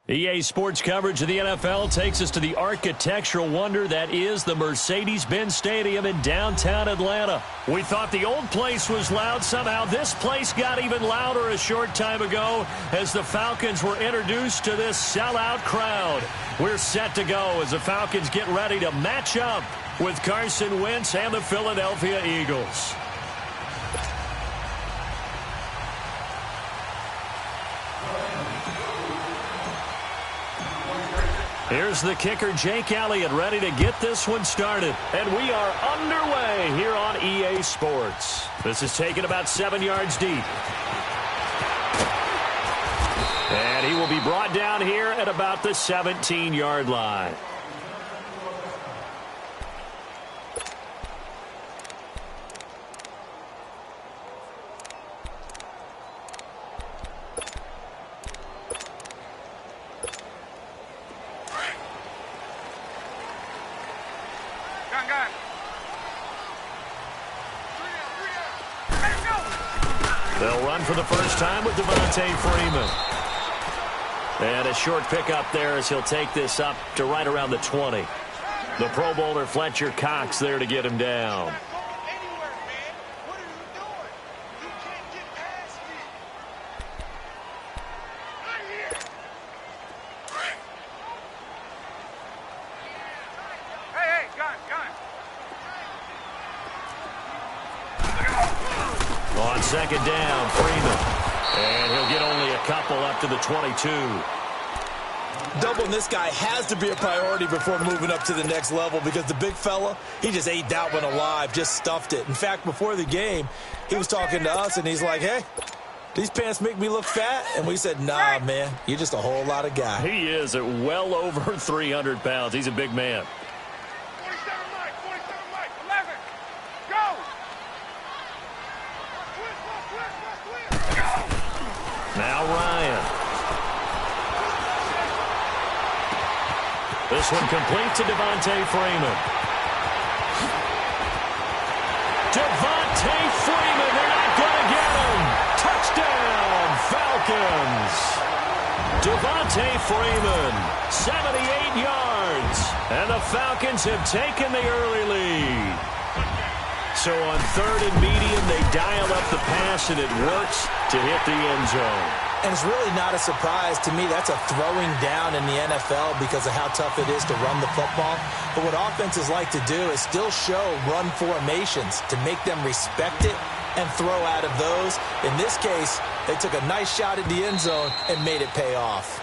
EA Sports coverage of the NFL takes us to the architectural wonder that is the Mercedes-Benz Stadium in downtown Atlanta. We thought the old place was loud. Somehow this place got even louder a short time ago as the Falcons were introduced to this sellout crowd. We're set to go as the Falcons get ready to match up with Carson Wentz and the Philadelphia Eagles. Here's the kicker, Jake Elliott, ready to get this one started. And we are underway here on EA Sports. This is taken about 7 yards deep. And he will be brought down here at about the 17-yard line. They'll run for the first time with Devontae Freeman. And a short pickup there as he'll take this up to right around the 20. The Pro Bowler Fletcher Cox there to get him down. On second down, Freeman. And he'll get only a couple up to the 22. Doubling this guy has to be a priority before moving up to the next level because the big fella, he just ate that one alive, just stuffed it. In fact, before the game, he was talking to us, and he's like, hey, these pants make me look fat? And we said, nah, man, you're just a whole lot of guy. He is at well over 300 pounds. He's a big man. Now Ryan. This one complete to Devontae Freeman. Devontae Freeman, they're not going to get him. Touchdown, Falcons. Devontae Freeman, 78 yards. And the Falcons have taken the early lead. So on third and medium, they dial up the pass, and it works to hit the end zone. And it's really not a surprise to me. That's a throwing down in the NFL because of how tough it is to run the football. But what offenses like to do is still show run formations to make them respect it and throw out of those. In this case, they took a nice shot at the end zone and made it pay off.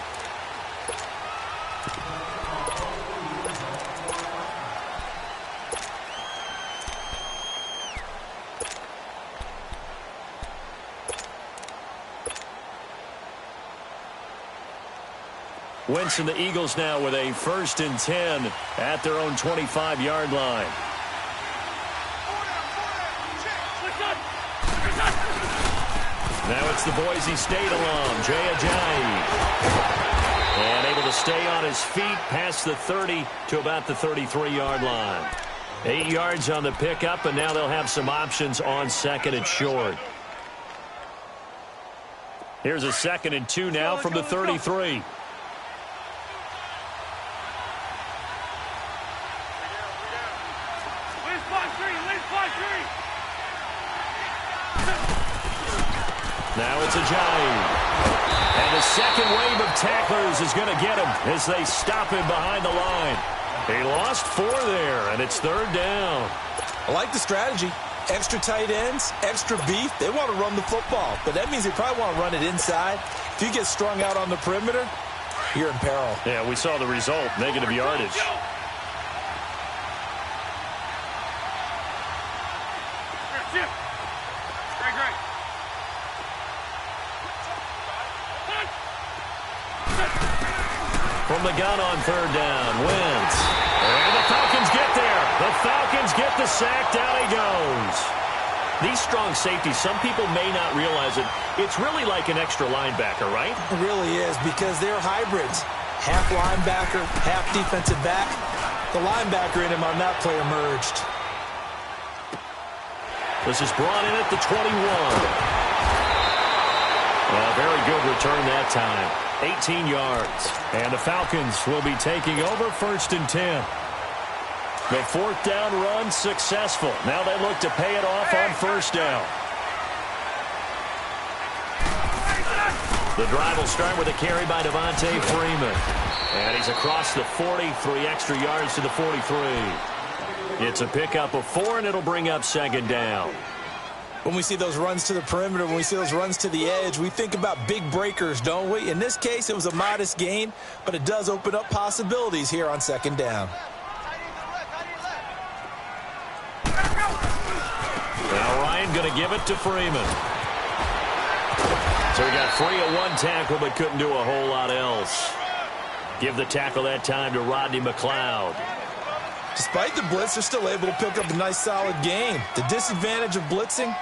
Wentz and the Eagles now with a 1st and 10 at their own 25-yard line. Now it's the Boise State alum, Jay Ajayi. And able to stay on his feet past the 30 to about the 33-yard line. 8 yards on the pickup, and now they'll have some options on second and short. Here's a 2nd and 2 now from the 33. Now it's Ajayi. And the second wave of tacklers is going to get him as they stop him behind the line. He lost 4 there, and it's 3rd down. I like the strategy. Extra tight ends, extra beef. They want to run the football, but that means they probably want to run it inside. If you get strung out on the perimeter, you're in peril. Yeah, we saw the result, negative yardage. From the gun on 3rd down, Wentz. And the Falcons get there. The Falcons get the sack. Down he goes. These strong safeties, some people may not realize it. It's really like an extra linebacker, right? It really is because they're hybrids. Half linebacker, half defensive back. The linebacker in him on that play emerged. This is brought in at the 21. A very good return that time. 18 yards. And the Falcons will be taking over 1st and 10. The 4th down run successful. Now they look to pay it off on 1st down. The drive will start with a carry by Devontae Freeman. And he's across the 40, 3 extra yards to the 43. It's a pickup of 4, and it'll bring up 2nd down. When we see those runs to the perimeter, when we see those runs to the edge, we think about big breakers, don't we? In this case, it was a modest gain, but it does open up possibilities here on 2nd down. Now Ryan going to give it to Freeman. So he got free of 1 tackle, but couldn't do a whole lot else. Give the tackle that time to Rodney McLeod. Despite the blitz, they're still able to pick up a nice, solid gain. The disadvantage of blitzing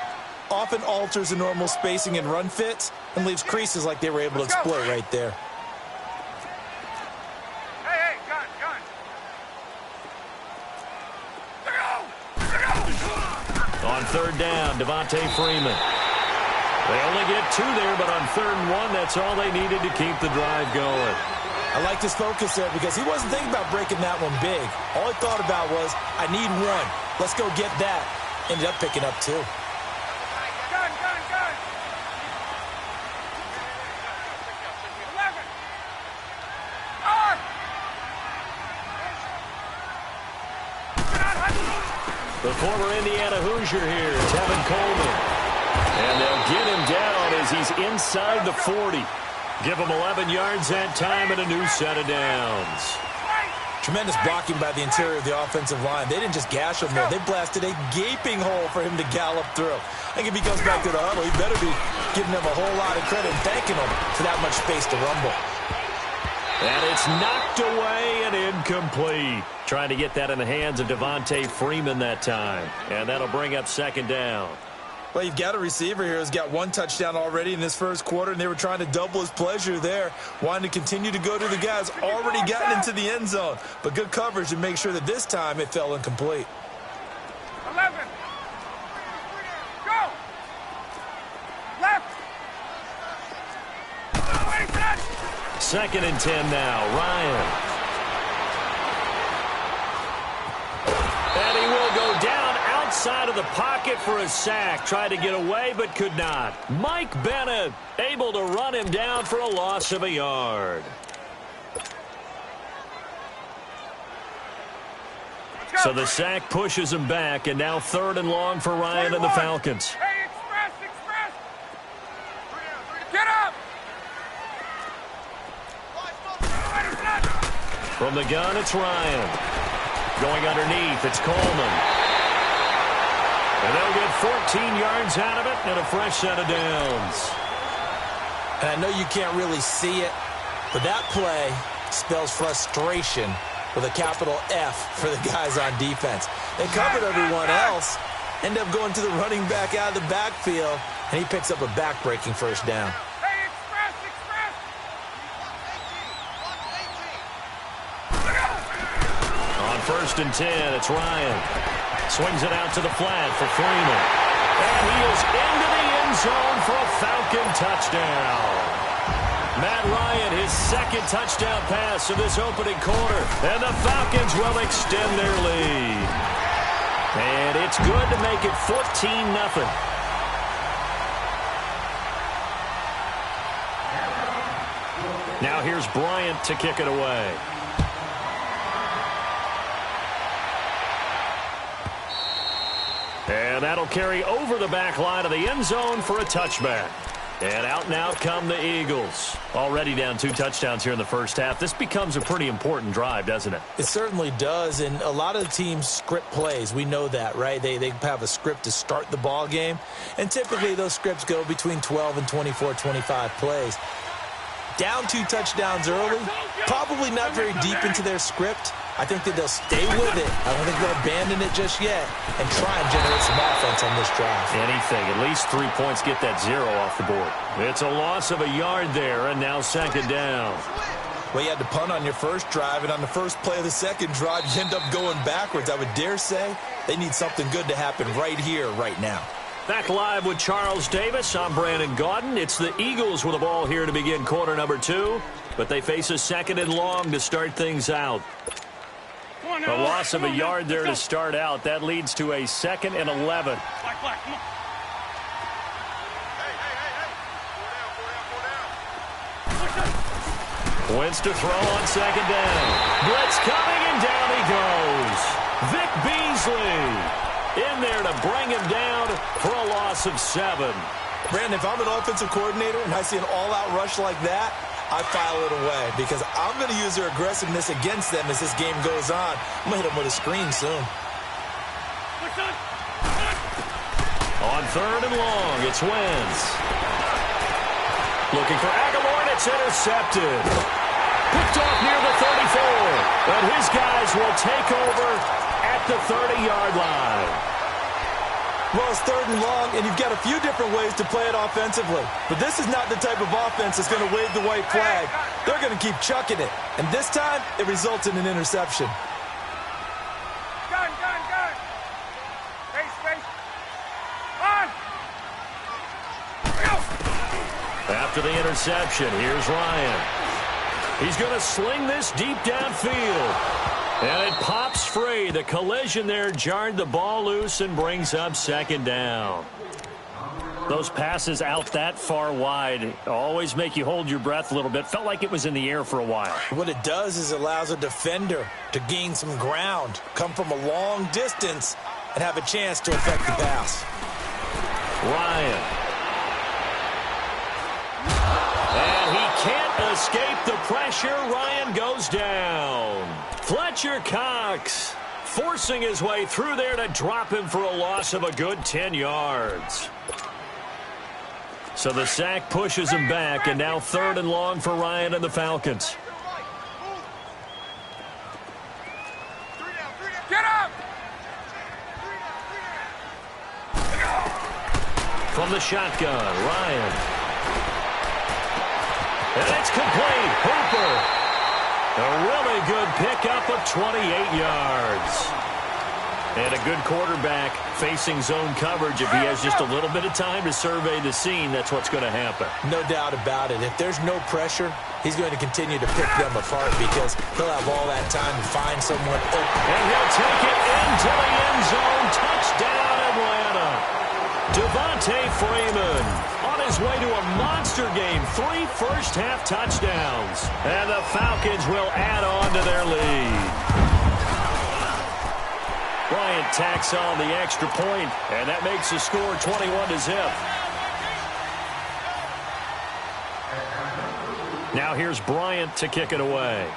often alters the normal spacing and run fits and leaves creases like they were able to exploit right there. Hey, gun. On 3rd down, Devontae Freeman. They only get 2 there, but on 3rd and 1, that's all they needed to keep the drive going. I like his focus there because he wasn't thinking about breaking that one big. All he thought about was, I need 1. Let's go get that. Ended up picking up 2. Gun. The former Indiana Hoosier here, Tevin Coleman. And they'll get him down as he's inside the 40. Give him 11 yards that time and a new set of downs. Tremendous blocking by the interior of the offensive line. They didn't just gash him there. They blasted a gaping hole for him to gallop through. I think if he comes back to the huddle, he better be giving them a whole lot of credit and thanking them for that much space to rumble. And it's knocked away and incomplete. Trying to get that in the hands of Devontae Freeman that time. And that'll bring up 2nd down. Well, you've got a receiver here who's got 1 touchdown already in this 1st quarter, and they were trying to double his pleasure there, wanting to continue to go to the guys already gotten into the end zone. But good coverage to make sure that this time it fell incomplete. 11. Go. Left. 2nd and 10 now. Ryan. And he will go down outside of the pocket for a sack. Tried to get away, but could not. Mike Bennett able to run him down for a loss of a yard. So the sack pushes him back, and now 3rd and long for Ryan and the Falcons. Hey, express. Get up. From the gun, it's Ryan. Going underneath, it's Coleman. And they'll get 14 yards out of it and a fresh set of downs. And I know you can't really see it, but that play spells frustration with a capital F for the guys on defense. They covered everyone else, end up going to the running back out of the backfield, and he picks up a back-breaking 1st down. Hey, express. On 1st and 10, it's Ryan. Swings it out to the flat for Freeman. And he is into the end zone for a Falcon touchdown. Matt Ryan, his 2nd touchdown pass of this opening quarter. And the Falcons will extend their lead. And it's good to make it 14-0. Now here's Bryant to kick it away. And that'll carry over the back line of the end zone for a touchback. And out come the Eagles. Already down 2 touchdowns here in the 1st half. This becomes a pretty important drive, doesn't it? It certainly does, and a lot of the teams script plays. We know that, right? They have a script to start the ball game, and typically those scripts go between 12 and 24, 25 plays. Down 2 touchdowns early, probably not very deep into their script. I think that they'll stay with it. I don't think they'll abandon it just yet and try and generate some offense on this drive. Anything. At least 3 points, get that 0 off the board. It's a loss of a yard there, and now 2nd down. Well, you had to punt on your 1st drive, and on the 1st play of the 2nd drive, you end up going backwards. I would dare say they need something good to happen right here, right now. Back live with Charles Davis. I'm Brandon Gaudin. It's the Eagles with the ball here to begin quarter number 2, but they face a second and long to start things out. A loss of a yard there to start out. That leads to a 2nd and 11. Wentz to throw on 2nd down. Blitz coming, and down he goes. Vic Beasley in there to bring him down for a loss of 7. Brandon, if I'm an offensive coordinator and I see an all-out rush like that, I file it away because I'm going to use their aggressiveness against them as this game goes on. I'm going to hit them with a screen soon. On 3rd and long, it's Wentz. Looking for Aguilar, and it's intercepted. Picked off near the 34, and his guys will take over at the 30-yard line. Well, it's 3rd and long, and you've got a few different ways to play it offensively. But this is not the type of offense that's going to wave the white flag. They're going to keep chucking it. And this time, it results in an interception. Gun. Space. On. Go. After the interception, here's Ryan. He's going to sling this deep downfield. And it pops free. The collision there jarred the ball loose and brings up 2nd down. Those passes out that far wide always make you hold your breath a little bit. Felt like it was in the air for a while. What it does is it allows a defender to gain some ground, come from a long distance, and have a chance to affect the pass. Ryan. And he can't escape the pressure. Ryan goes down. Fletcher Cox forcing his way through there to drop him for a loss of a good 10 yards. So the sack pushes him back, and now 3rd and long for Ryan and the Falcons. Get up. From the shotgun, Ryan. And it's complete. Hooper. A really good pickup of 28 yards. And a good quarterback facing zone coverage. If he has just a little bit of time to survey the scene, that's what's going to happen. No doubt about it. If there's no pressure, he's going to continue to pick them apart because he'll have all that time to find someone open. And he'll take it into the end zone. Touchdown, Atlanta. Devontae Freeman on his way to a monster game. 3 first-half touchdowns. And the Falcons will add on to their lead. Bryant tacks on the extra point, and that makes the score 21-0. Now here's Bryant to kick it away.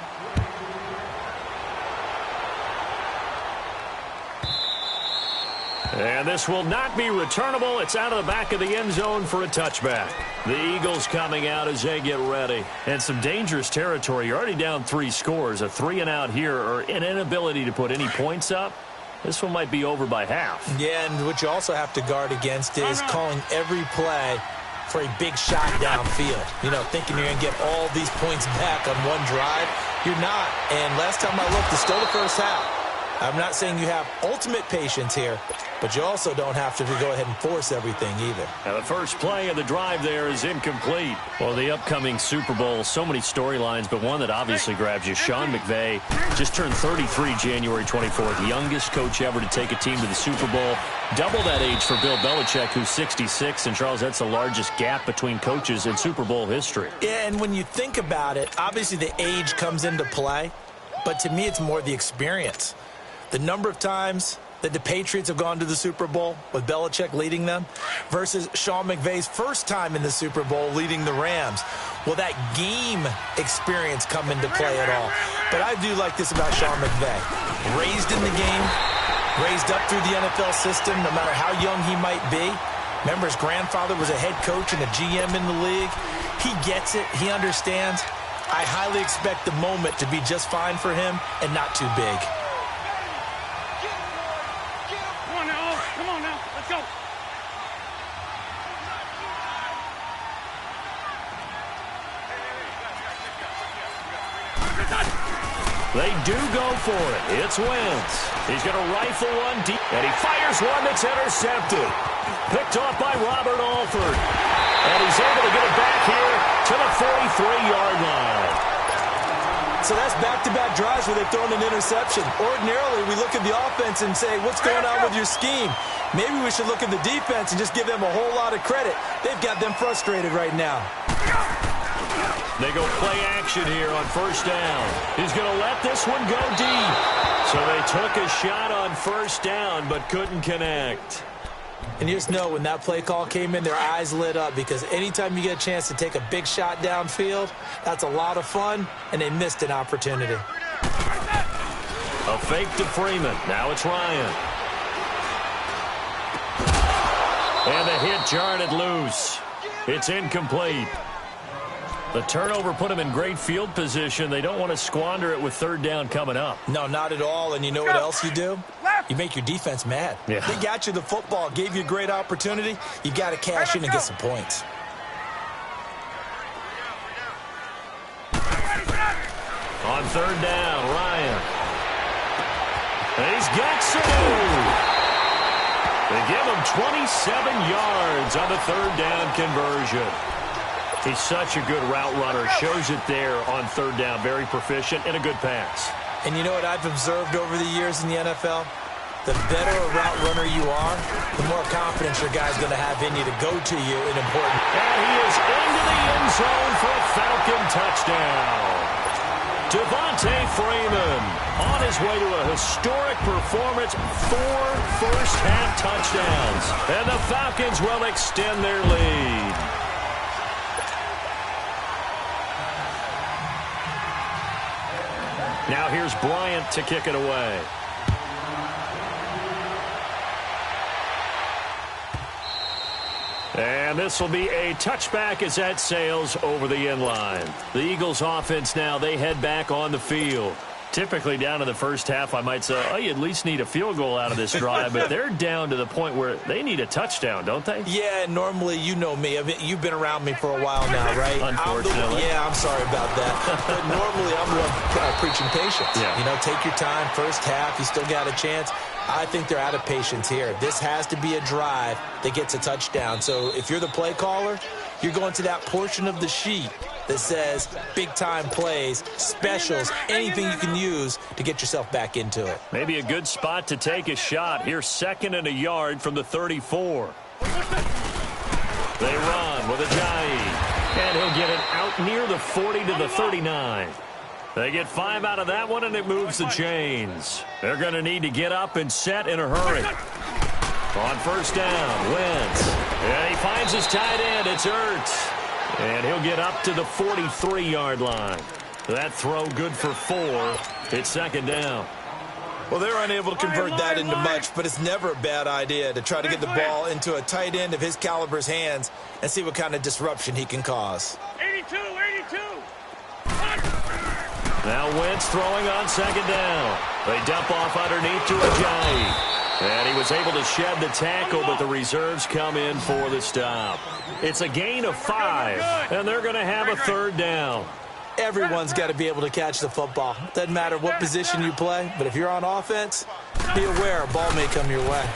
And this will not be returnable. It's out of the back of the end zone for a touchback. The Eagles coming out as they get ready. And some dangerous territory. You're already down 3 scores. A 3-and-out here, or an inability to put any points up. This one might be over by half. Yeah, and what you also have to guard against is calling every play for a big shot downfield. You know, thinking you're going to get all these points back on one drive. You're not. And last time I looked, it's still the first half. I'm not saying you have ultimate patience here, but you also don't have to go ahead and force everything either. Now the first play of the drive there is incomplete. Well, the upcoming Super Bowl, so many storylines, but one that obviously grabs you. Sean McVay just turned 33 January 24th, youngest coach ever to take a team to the Super Bowl. Double that age for Bill Belichick, who's 66. And, Charles, that's the largest gap between coaches in Super Bowl history. Yeah, and when you think about it, obviously the age comes into play, but to me it's more the experience. The number of times that the Patriots have gone to the Super Bowl with Belichick leading them versus Sean McVay's first time in the Super Bowl leading the Rams. Will that game experience come into play at all? But I do like this about Sean McVay. Raised in the game, raised up through the NFL system, no matter how young he might be. Remember, his grandfather was a head coach and a GM in the league. He gets it. He understands. I highly expect the moment to be just fine for him and not too big. Come on now. Let's go. They do go for it. It's Wentz. He's going to rifle one deep, and he fires one that's intercepted. Picked off by Robert Alford. And he's able to get it back here to the 43-yard line. So that's back-to-back drives where they've thrown an interception. Ordinarily, we look at the offense and say, what's going on with your scheme? Maybe we should look at the defense and just give them a whole lot of credit. They've got them frustrated right now. They go play action here on first down. He's going to let this one go deep. So they took a shot on first down but couldn't connect. And you just know when that play call came in, their eyes lit up because anytime you get a chance to take a big shot downfield, that's a lot of fun, and they missed an opportunity. A fake to Freeman. Now it's Ryan. And the hit jarred it loose. It's incomplete. The turnover put him in great field position. They don't want to squander it with third down coming up. No, not at all. And you know what else you do? You make your defense mad. Yeah. They got you the football, gave you a great opportunity. You got to cash in and get some points. On third down, Ryan. He's got Sanu. They give him 27 yards on the third down conversion. He's such a good route runner. Shows it there on third down. Very proficient and a good pass. And you know what I've observed over the years in the NFL? The better a route runner you are, the more confidence your guy's going to have in you to go to you in important. And he is into the end zone for a Falcon touchdown. Devontae Freeman on his way to a historic performance, 4 first-half touchdowns. And the Falcons will extend their lead. Now here's Bryant to kick it away. And this will be a touchback as that sails over the end line. The Eagles offense now, they head back on the field. Typically down in the first half, I might say, oh, you at least need a field goal out of this drive, but they're down to the point where they need a touchdown, don't they? Yeah, normally, you know me. You've been around me for a while now, right? Unfortunately. I'm sorry about that. But normally, I'm the one preaching patience. Yeah. You know, take your time. First half, you still got a chance. I think they're out of patience here. This has to be a drive that gets a touchdown. So if you're the play caller, you're going to that portion of the sheet that says big-time plays, specials, anything you can use to get yourself back into it. Maybe a good spot to take a shot. Here's 2nd and a yard from the 34. They run with Ajayi. And he'll get it out near the 40 to the 39. They get 5 out of that one, and it moves the chains. They're going to need to get up and set in a hurry. On first down, Wentz. And he finds his tight end. It's Ertz. And he'll get up to the 43-yard line. That throw good for 4. It's 2nd down. Well, they're unable to convert that into much, but it's never a bad idea to try to get the ball into a tight end of his caliber's hands and see what kind of disruption he can cause. 82. Now Wentz throwing on 2nd down. They dump off underneath to Ajayi. And he was able to shed the tackle, but the reserves come in for the stop. It's a gain of 5, and they're going to have a third down. Everyone's got to be able to catch the football. Doesn't matter what position you play, but if you're on offense, be aware a ball may come your way.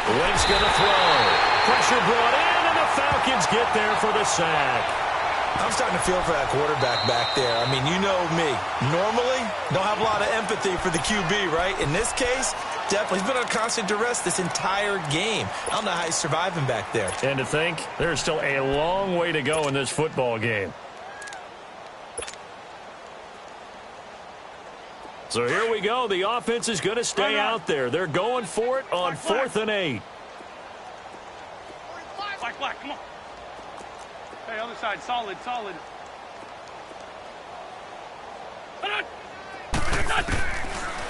Wentz going to throw. Pressure brought in, and the Falcons get there for the sack. I'm starting to feel for that quarterback back there. I mean, you know me. Normally, don't have a lot of empathy for the QB, right? In this case, definitely. He's been on constant duress this entire game. I don't know how he's surviving back there. And to think, there's still a long way to go in this football game. So here we go. The offense is going to stay out there. They're going for it on 4th and 8. Black, come on. Hey, other side, solid.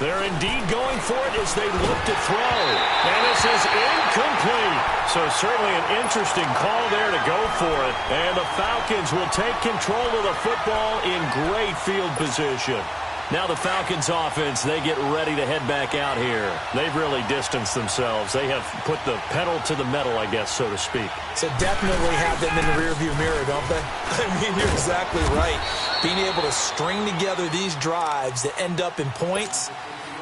They're indeed going for it as they look to throw. And this is incomplete. So certainly an interesting call there to go for it. And the Falcons will take control of the football in great field position. Now the Falcons offense, they get ready to head back out here. They've really distanced themselves. They have put the pedal to the metal, I guess, so to speak. So definitely have them in the rearview mirror, don't they? I mean, you're exactly right. Being able to string together these drives that end up in points,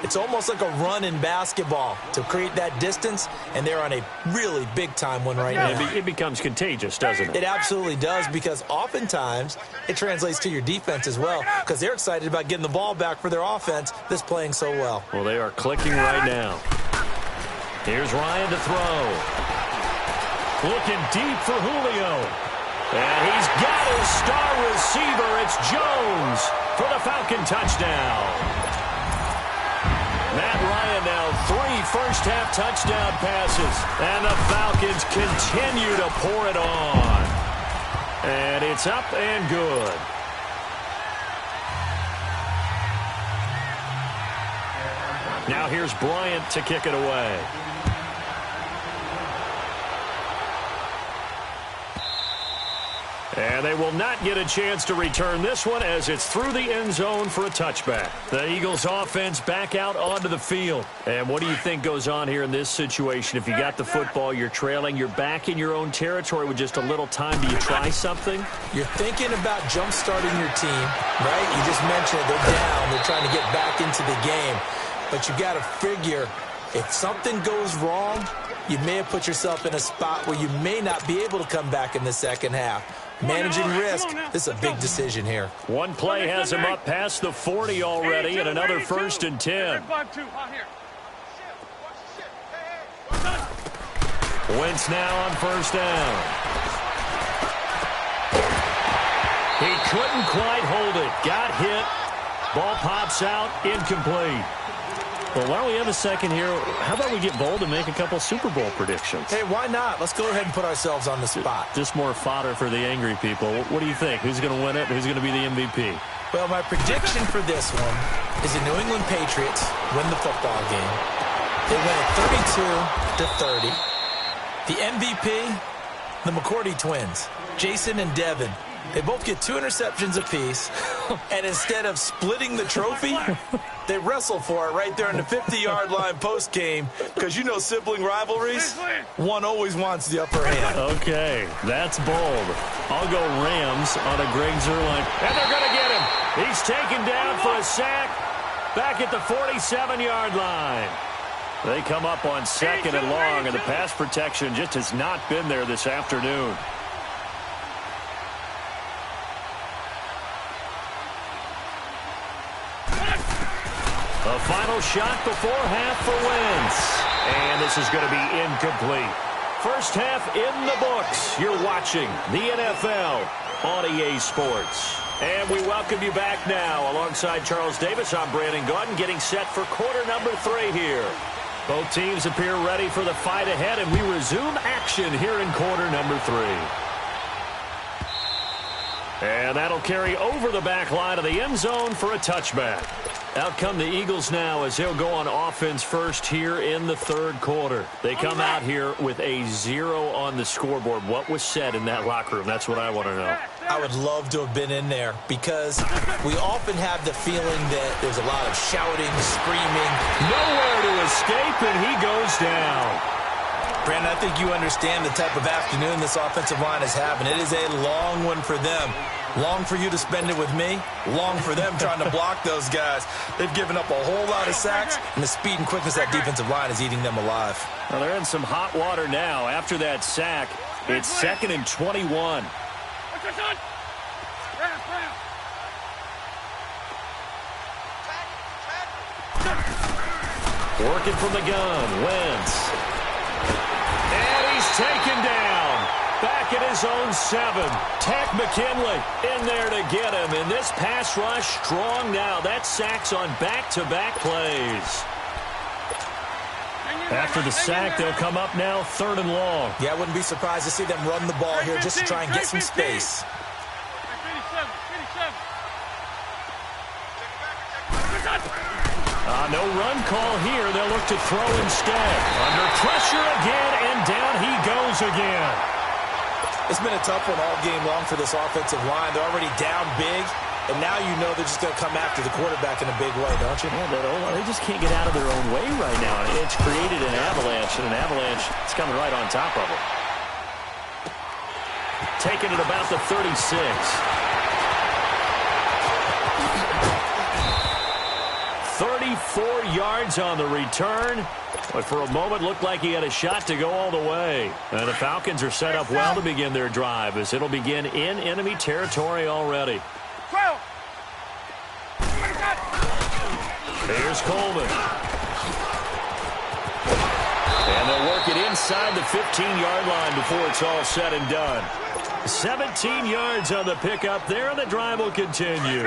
It's almost like a run in basketball to create that distance, and they're on a really big-time one right now. It becomes contagious, doesn't it? It absolutely does, because oftentimes it translates to your defense as well, because they're excited about getting the ball back for their offense that's playing so well. Well, they are clicking right now. Here's Ryan to throw. Looking deep for Julio. And he's got his star receiver. It's Jones for the Falcon touchdown. Matt Ryan now 3 first-half touchdown passes. And the Falcons continue to pour it on. And it's up and good. Now here's Bryant to kick it away. And they will not get a chance to return this one as it's through the end zone for a touchback. The Eagles offense back out onto the field. And what do you think goes on here in this situation? If you got the football, you're trailing, you're back in your own territory with just a little time. Do you try something? You're thinking about jump-starting your team, right? You just mentioned it. They're down. They're trying to get back into the game. But you got to figure, if something goes wrong, you may have put yourself in a spot where you may not be able to come back in the second half. Managing risk, this is a big decision here. One play has him up past the 40 already, and another 1st and 10. Wentz now on 1st down. He couldn't quite hold it. Got hit. Ball pops out. Incomplete. Well, while we have a second here, how about we get bold and make a couple Super Bowl predictions? Hey, why not? Let's go ahead and put ourselves on the spot. Just more fodder for the angry people. What do you think? Who's going to win it? Who's going to be the MVP? Well, my prediction for this one is the New England Patriots win the football game. They win it 32-30. The MVP, the McCourty twins, Jason and Devin. They both get 2 interceptions apiece, and instead of splitting the trophy, they wrestle for it right there in the 50-yard line post-game, because you know sibling rivalries, one always wants the upper hand. Okay, that's bold. I'll go Rams on a Greg Zuerlein. And they're going to get him. He's taken down for a sack back at the 47-yard line. They come up on 2nd and long, and the pass protection just has not been there this afternoon. A final shot before half for Wentz. And this is going to be incomplete. First half in the books. You're watching the NFL on EA Sports. And we welcome you back now. Alongside Charles Davis, I'm Brandon Gaudin, getting set for quarter number 3 here. Both teams appear ready for the fight ahead, and we resume action here in quarter number 3. And that'll carry over the back line of the end zone for a touchback. Out come the Eagles now as they'll go on offense first here in the 3rd quarter. They come out here with a 0 on the scoreboard. What was said in that locker room? That's what I want to know. I would love to have been in there, because we often have the feeling that there's a lot of shouting, screaming. Nowhere to escape, and he goes down. Brandon, I think you understand the type of afternoon this offensive line is having. It is a long one for them. Long for you to spend it with me. Long for them trying to block those guys. They've given up a whole lot of sacks, and the speed and quickness of that defensive line is eating them alive. Well, they're in some hot water now. After that sack, it's 2nd and 21. Working from the gun, Wentz. And he's taken down. Back at his own 7. Takk McKinley in there to get him. And this pass rush strong now. That sack's on back-to-back plays. After the sack, they'll come up now 3rd and long. Yeah, I wouldn't be surprised to see them run the ball here just to try and get some space. No run call here. They'll look to throw instead. Under pressure again, and down he goes again. It's been a tough one all game long for this offensive line. They're already down big, and now you know they're just going to come after the quarterback in a big way, don't you? Yeah, they just can't get out of their own way right now. It's created an avalanche, and an avalanche is coming right on top of it. Taking it about the 36. 3rd 34 yards on the return. But for a moment, looked like he had a shot to go all the way. And the Falcons are set up well to begin their drive, as it'll begin in enemy territory already. Here's Coleman. And they'll work it inside the 15-yard line before it's all said and done. 17 yards on the pickup there, and the drive will continue.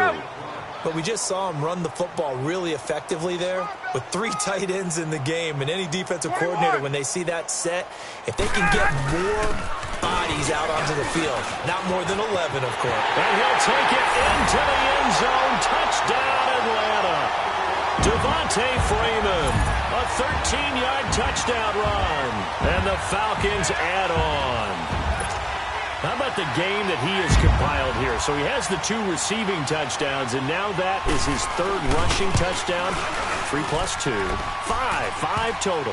But we just saw him run the football really effectively there with 3 tight ends in the game. And any defensive coordinator, when they see that set, if they can get more bodies out onto the field, not more than 11, of course. And he'll take it into the end zone. Touchdown, Atlanta. Devontae Freeman, a 13-yard touchdown run. And the Falcons add on. How about the game that he has compiled here? So he has the 2 receiving touchdowns, and now that is his 3rd rushing touchdown. 3 plus 2, 5 total.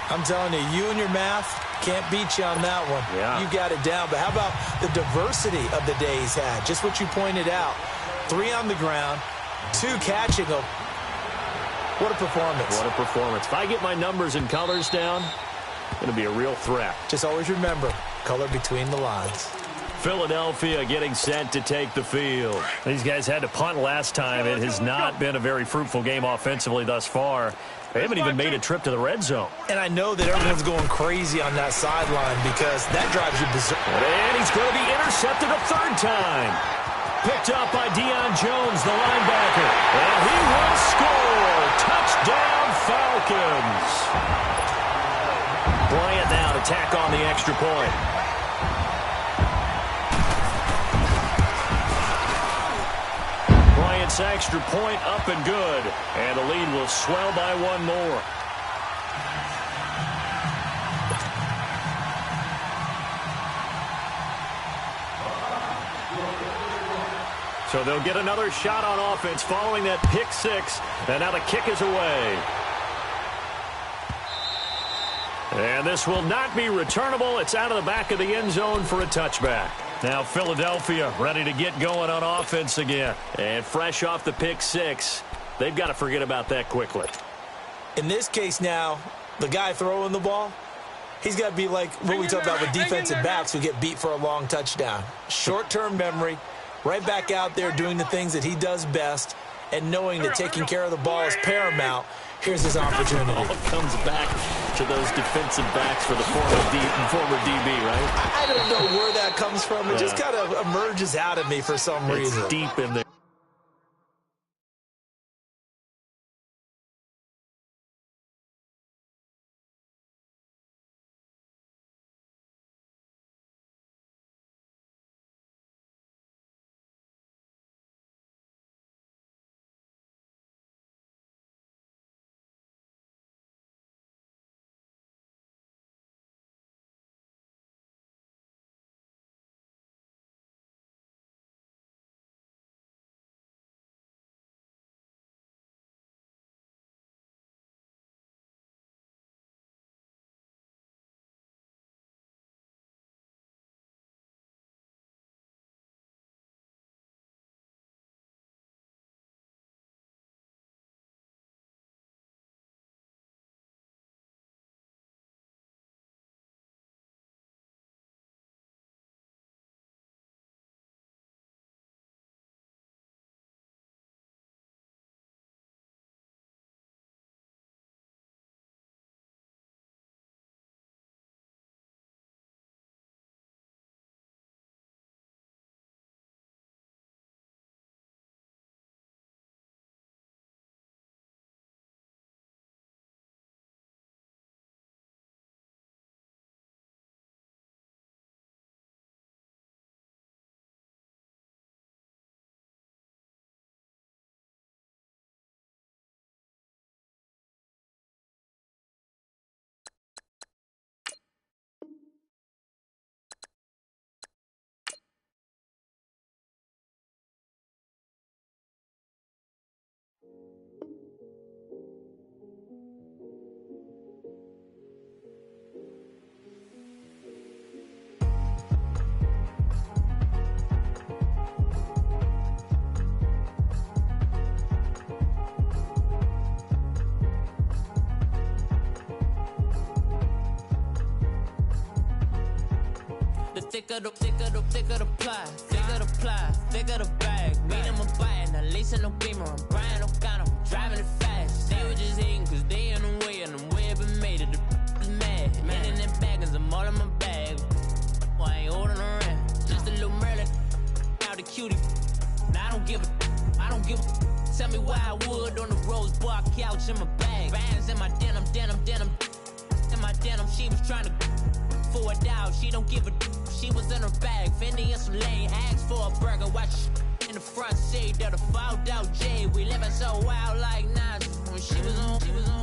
I'm telling you, you and your math can't beat you on that one. Yeah. You got it down. But how about the diversity of the day he's had? Just what you pointed out. 3 on the ground, 2 catching them. What a performance. What a performance. If I get my numbers and colors down, it's going to be a real threat. Just always remember, color between the lines. Philadelphia getting set to take the field. These guys had to punt last time. It has not been a very fruitful game offensively thus far. They haven't even made a trip to the red zone. And I know that everyone's going crazy on that sideline because that drives you berserk. And he's going to be intercepted a 3rd time. Picked up by Deion Jones, the linebacker. And he will score. Touchdown, Falcons. Bryant now to tack on the extra point. Bryant's extra point up and good. And the lead will swell by 1 more. So they'll get another shot on offense following that pick 6. And now the kick is away. And this will not be returnable. It's out of the back of the end zone for a touchback. Now Philadelphia ready to get going on offense again. And fresh off the pick 6, they've got to forget about that quickly. In this case now, the guy throwing the ball, he's got to be like what we talk about with defensive backs who get beat for a long touchdown. Short-term memory, right back out there doing the things that he does best, and knowing that taking care of the ball is paramount. Here's his opportunity. All comes back to those defensive backs for the former DB, right? I don't know where that comes from. It just kind of emerges out of me for some reason. It's deep in there. thicker the pie, thicker the ply, thicker the bag. Meet him a bite, at least in no beamer. I'm Brian O'Connor, driving it fast. They were just hating cause they in the way, and the way been made it. The is mad. Man in them baggins, I'm all in my bag. Well, I ain't holding around. Just a little Merlin, out the cutie. Now I don't give a. Tell me why I would on the rose bar couch in my bag. Bands in my denim. In my denim, she was trying to for a doubt. She don't give a. She was in her bag. Fendi and some lane. Asked for a burger. Watch in the front seat of the fouled out J. We living so wild like Nas. When she was on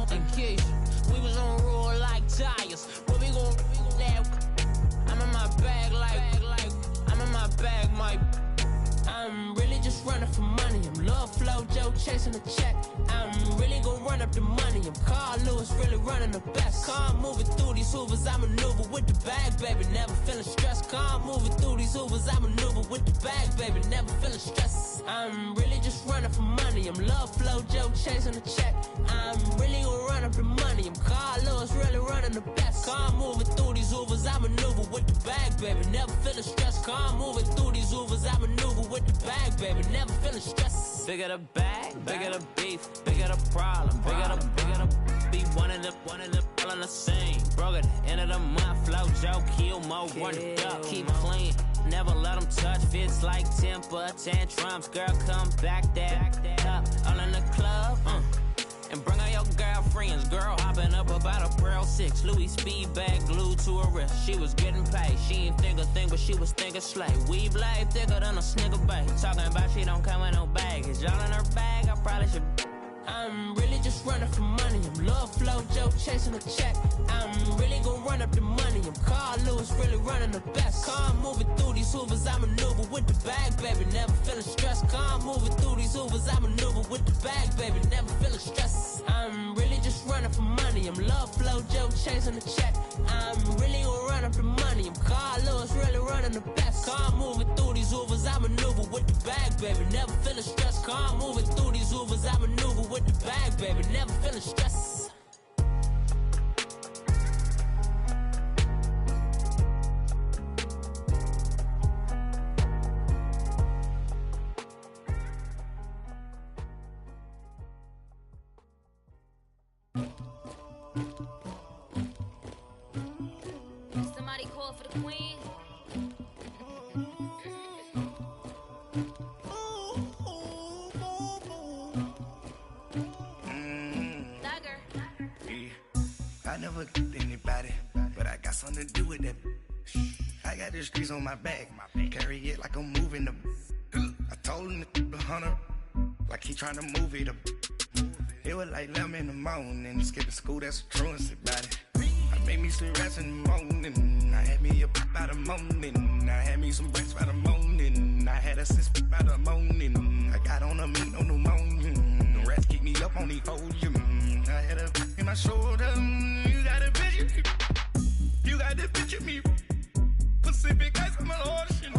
vacation. We was on roll like tires. Where we gon' laugh? I'm in my bag like I'm in my bag, Mike. I'm really just running for money. I'm love flow, Joe chasing the check. I'm really gonna run up the money. I'm Carl Lewis, really running the best. Car moving through these Hoovers, I maneuver with the bag, baby. Never feeling stressed. Car moving through these Hoovers, I maneuver with the bag, baby. Never feeling stressed. I'm really just running for money. I'm love flow, Joe chasing the check. I'm really gonna run up the money. I'm Carl Lewis, really running the best. Car moving through these Hoovers, I maneuver with the bag, baby. Never feeling stressed. Car moving through these Hoovers, I maneuver with the bag, baby. Never feeling stressed. Bigger the bag, bigger the beef, bigger the problem, bigger the beef. One of them all in the same. Broke at the end of the month, flow, Joe, kill, mo, run it up, keep clean. Never let them touch, fits like temper tantrums. Girl, come back that up, all in the club, and bring all your girlfriends. Girl hopping up about a Pearl 6 Louis speed bag glued to her wrist. She was getting paid. She ain't think a thing, but she was thinking slay. Weave blade thicker than a snicker bag. Talking about she don't come with no baggage. All in her bag, I probably should. I'm really just running for money. I'm love flow, Joe chasing a check. I'm really gonna run up the money. I'm Carl Lewis, really running the best. Car moving through these Hoovers, I maneuver with the bag, baby. Never feeling stressed. Car moving through these Hoovers, I maneuver with the bag, baby. Never feeling stressed. I'm really just running for money. I'm love flow, Joe chasing the check. I'm really gonna run up the money. I'm Carl Lewis, really running the best. Car moving through these Hoovers, I maneuver with the bag, baby. Never feeling stressed. Car moving through these Hoovers, I maneuver with the bag, baby. Never feeling stressed. Somebody call for the queen. I never killed anybody, but I got something to do with that. I got the streets on my back, carry it like I'm moving the. I told him the hunter, like he trying to move it up. It was like 11 in the morning, skipping school, that's a truancy about it. I made me some rats in the morning, I had me a pop by the morning, I had me some breaks by the morning, I had a sis by the morning, I got on a meat on the morning, the rats keep me up on the podium, I had a in my shoulder, you got a picture, you got the picture me, Pacific ice on my ocean,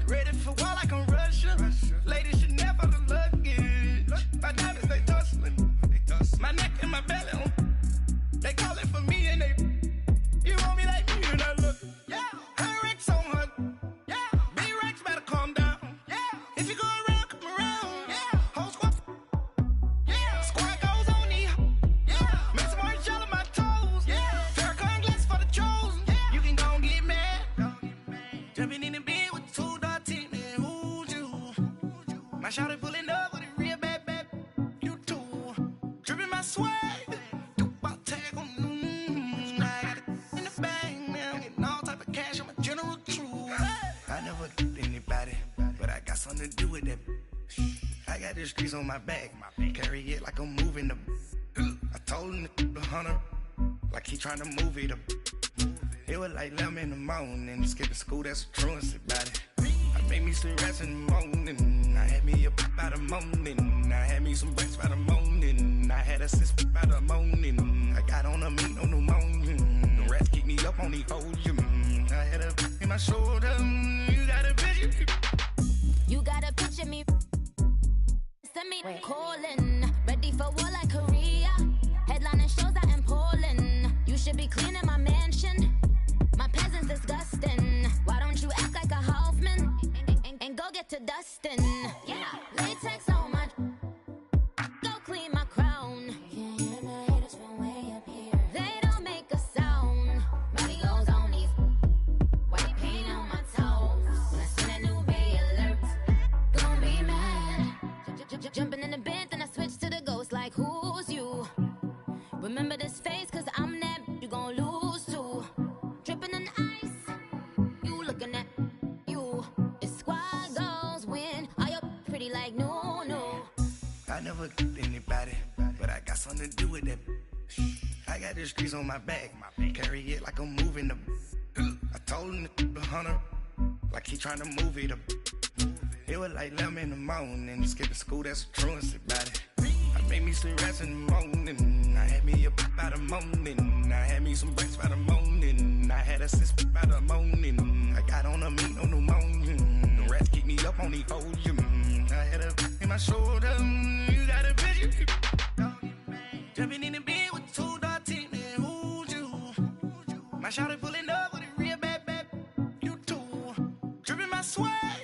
ready for war like I'm Russian, ladies should never the luggage, my diamonds they tussling, my neck and my belly on. They calling for me and they. You want me like me and I look. Yeah. Her Rex on her. Yeah. B-Rex better calm down. Yeah. If you go around, come around. Yeah. Whole squad. Yeah. Squad goes on me. Yeah. Make some orange gel on my toes. Yeah. Farrakhan glass for the chosen. Yeah. You can go and get mad. Jumping in the bed with 2 dark teeth, man. Who's you? My shawty pulling up with a real bad. You too. Dripping my swag. Something to do with that. I got the streets on my back, carry it like I'm moving the. I told him the hunter, like he trying to move it up. It was like 11 in the morning, skipping school, that's a truancy about it. I made me some rats in the morning, I had me a pop by the morning, I had me some breaks by the morning, I had a sis by the morning, I got on a meat on the morning, the rats keep me up on the podium, I had a in my shoulder, you got a picture. You gotta picture me. Send me calling. Ready for war like Korea. Headlining shows out in Poland. You should be cleaning my mansion. My peasants disgusting. Why don't you act Remember this face, cause I'm that you gon' lose to. Dripping in ice, you looking at you. It's squad goals win. Are you pretty like no, no? I never anybody, but I got something to do with that. I got the streets on my back, carry it like I'm moving the. I told him the hunter, like he trying to move it up. It was like 11 in the morning, skipping school, that's a truancy about it. I made me some rats in the morning, I had me a pop by the morning, I had me some breaks by the morning, I had a sis by the morning, I got on a meat on the morning, the rats keep me up on the podium, I had a in my shoulder, you got a bitch, jumping in the bed with 2 dark teeth, man, who's you? My shawty pulling up with a real bad, you too, dripping my swag.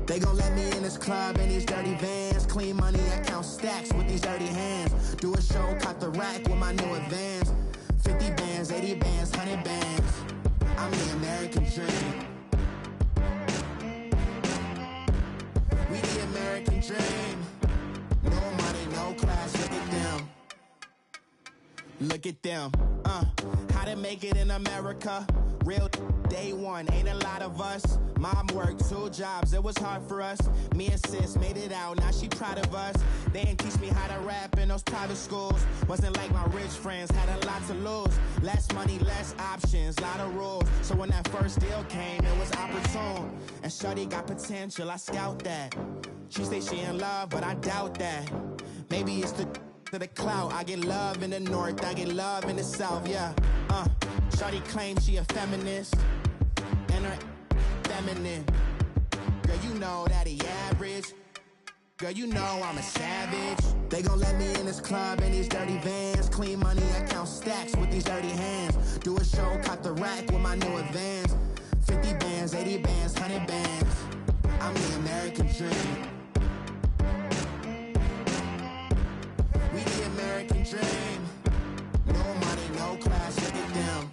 They gon' let me in this club in these dirty vans. Clean money, I count stacks with these dirty hands. Do a show, caught the rack with my new advance. 50 bands, 80 bands, 100 bands. I'm the American dream. We the American dream. No money, no class, look at them. Look at them, how to make it in America. Real day one, ain't a lot of us. Mom worked 2 jobs, it was hard for us. Me and sis made it out, now she proud of us. They didn't teach me how to rap in those private schools. Wasn't like my rich friends, had a lot to lose. Less money, less options, lot of rules. So when that first deal came, it was opportune. And shorty got potential, I scout that. She say she in love, but I doubt that. Maybe it's to the clout. I get love in the north, I get love in the south, yeah. Shorty claims she a feminist, and her feminine. Girl, you know that he average. Girl, you know I'm a savage. They gon' let me in this club in these dirty vans. Clean money, I count stacks with these dirty hands. Do a show, caught the rack with my new advance. 50 bands, 80 bands, 100 bands. I'm the American dream. We the American dream. No money, no class, look at them.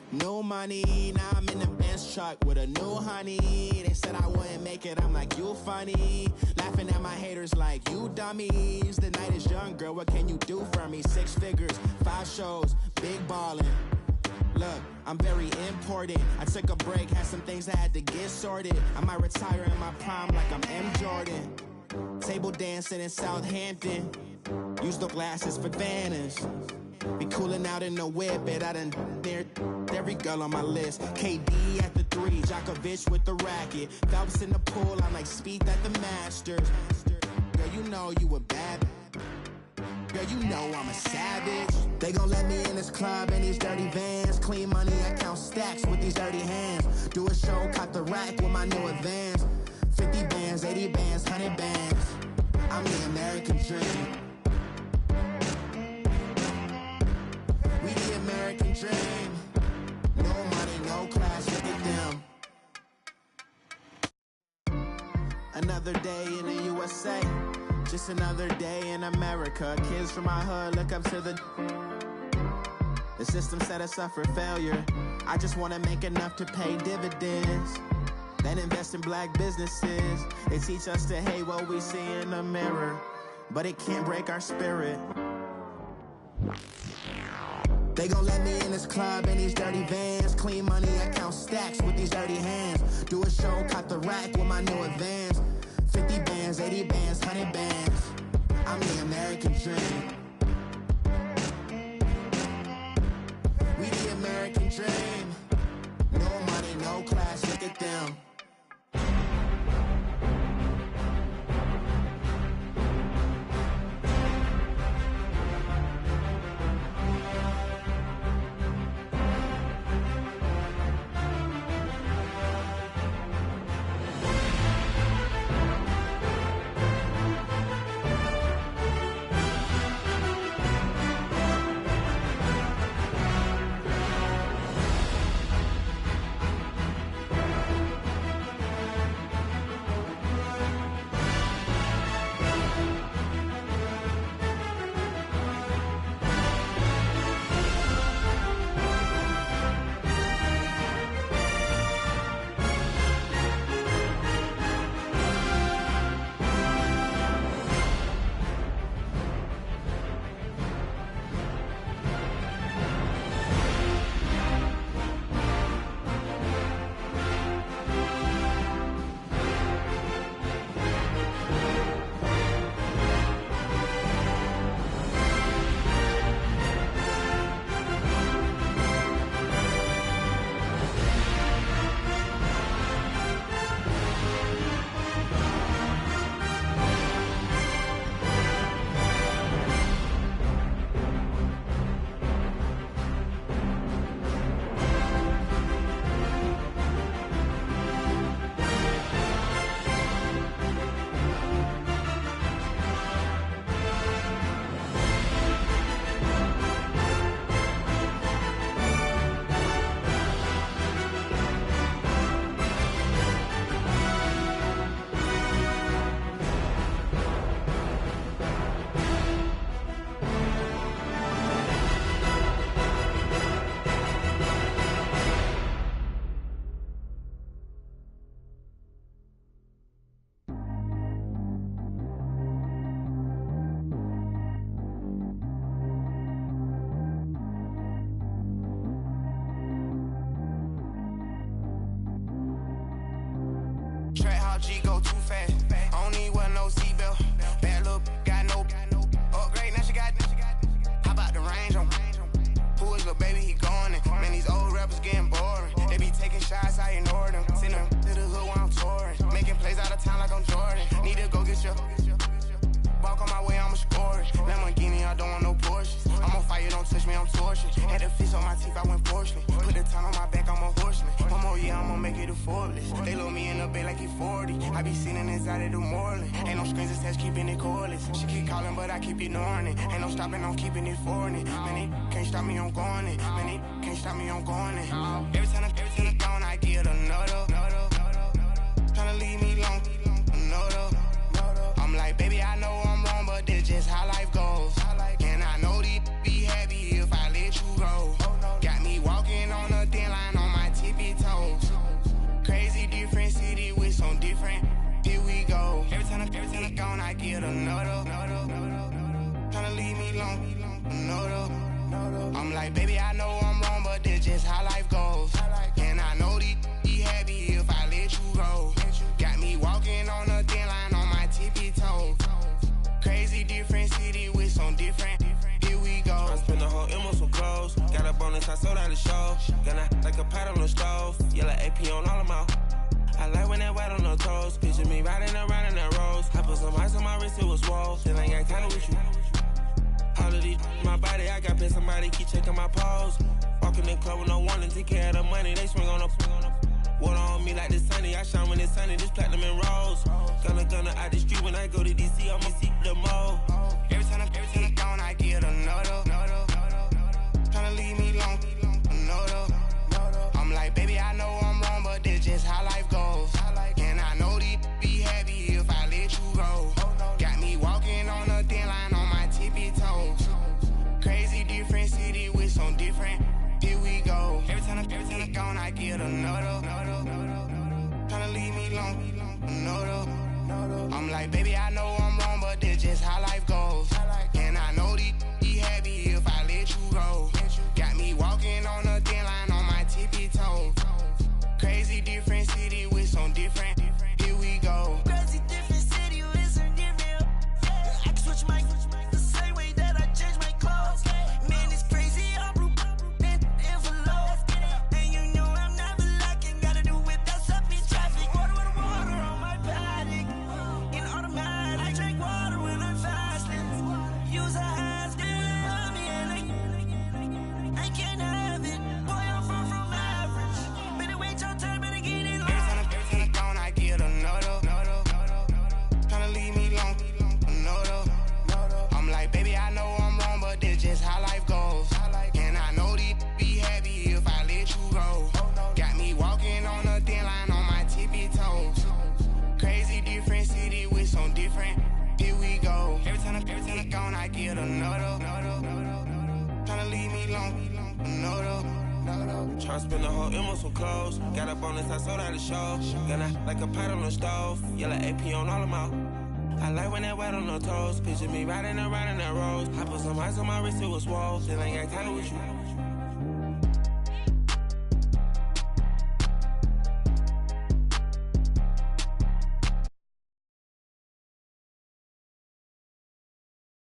No money, now I'm in the Benz truck with a new honey. They said I wouldn't make it, I'm like, you funny. Laughing at my haters like, you dummies. The night is young, girl, what can you do for me? 6 figures, 5 shows, big ballin'. Look, I'm very important. I took a break, had some things I had to get sorted. I might retire in my prime like I'm M. Jordan. Table dancing in Southampton. Use the glasses for Vannas. Be coolin' out in the whip, but I done near every girl on my list. KD at the 3, Djokovic with the racket. Phelps in the pool, I'm like Speed at the Masters. Girl, you know you a bad. Girl, you know I'm a savage. They gon' let me in this club in these dirty vans. Clean money, I count stacks with these dirty hands. Do a show, caught the rack with my new advance. 50 bands, 80 bands, 100 bands. I'm the American dream. We the American dream. No money, no class, look at them. Another day in the USA. Just another day in America. Kids from my hood look up to the system set us up for failure. I just wanna make enough to pay dividends. Then invest in black businesses. They teach us to hate what we see in the mirror, but it can't break our spirit. They gon' let me in this club in these dirty vans. Clean money, I count stacks with these dirty hands. Do a show, caught the rack with my new advance. 50 bands, 80 bands, 100 bands. I'm the American dream. We the American dream. No money, no class, look at them. top G go too fast. I don't need wear no seatbelt. Bad little got no upgrade. Now she got. How about the range on? Who is little baby? He going in. Man, these old rappers getting boring. They be taking shots, I ignore them. Send them to the hood while I'm touring. Making plays out of town like I'm Jordan. Need to go get your. Walk on my way, I'ma score it. Lamborghini, I don't want no Porsches. I'm on fire, don't touch me, I'm tortured. Had the fish on my teeth, I went porcelain. Put the time on my back, I'm a horseman. One more year, I'ma make it affordless. They load me in the bay like he 40. I be sitting inside of the Moreland. Ain't no screens attached, keeping it cordless. She keep calling, but I keep ignoring it. Ain't no stopping, I'm keeping it for it. Man, it can't stop me, I'm going it. Man, it can't stop me, I'm going it. Every time I gone, I get another. Tryna leave me long, another. I'm like, baby, I know I'm wrong, but this just how life goes. And I know these be happy if I let you go. Got me walking on a thin line on my tippy toes. Crazy different city with some different. Here we go. Every time I gone, I get another. Tryna leave me long, another. I'm like, baby, I know I'm wrong, but this just how life goes. And I know these be happy if I let you go. Got me walking on a thin line on my tippy toes. Crazy different city with some different. Here we go. I spent the whole M on some clothes. Got a bonus, I sold out the show. Gonna like a pot on the stove. Yellow AP on all of my. I like when that white on the toes. Picture me riding around in that rose. I put some ice on my wrist, it was swole. Still ain't got time with you. All of these my body, I got pay somebody keep checking my pose. Walking in the club with no warning, take care of the money. They swing on the. Water on me like the sunny, I shine when it's sunny, this platinum and rose. Gonna out the street when I go to DC, I'ma see the mo. Every time I gone, I get another. Tryna leave me long, another. I'm like, baby, I know I'm wrong, but this just how life goes. And I know these be happy if I let you go. Got me walking on a thin line on my tippy toes. Crazy different city with some different. Here we go. Every time I gone, I get another. Tryna leave me long, another. I'm like, baby, I know I'm wrong, but this just how life goes. And I know these be happy if I let you go. Got me walking on a thin line on my tippy toes. Crazy different city with some different. Here we go. Crazy different city with some different. I can switch my the same way that I change my clothes. Man, it's crazy. I'm blue and envelope. And you know I'm never lacking. Gotta do with that stuff in traffic. Water on my paddock. In automatic. I drink water when I'm fasting. Use a hands, give me and I can't have it. Boy, I'm far from average. Better wait your turn, better get it long. Every time I gone, I get another. Tryna leave me long, another. I'm like, baby, I know I'm wrong, but this just how life goes. And I know these be happy if I let you go. Got me walking on a thin line on my tippy toes. Crazy different city with some different. Here we go. Every time I gone, I get another. Tryna leave me long, another. Tryna spend the whole M on some clothes. Got a bonus, I sold out the show. Gonna like a pot on the stove. Yellow AP on all of my. I like when that white on the toes. Picture me riding around in that rose. I put some ice on my wrist, it was swole. Still ain't got time with you.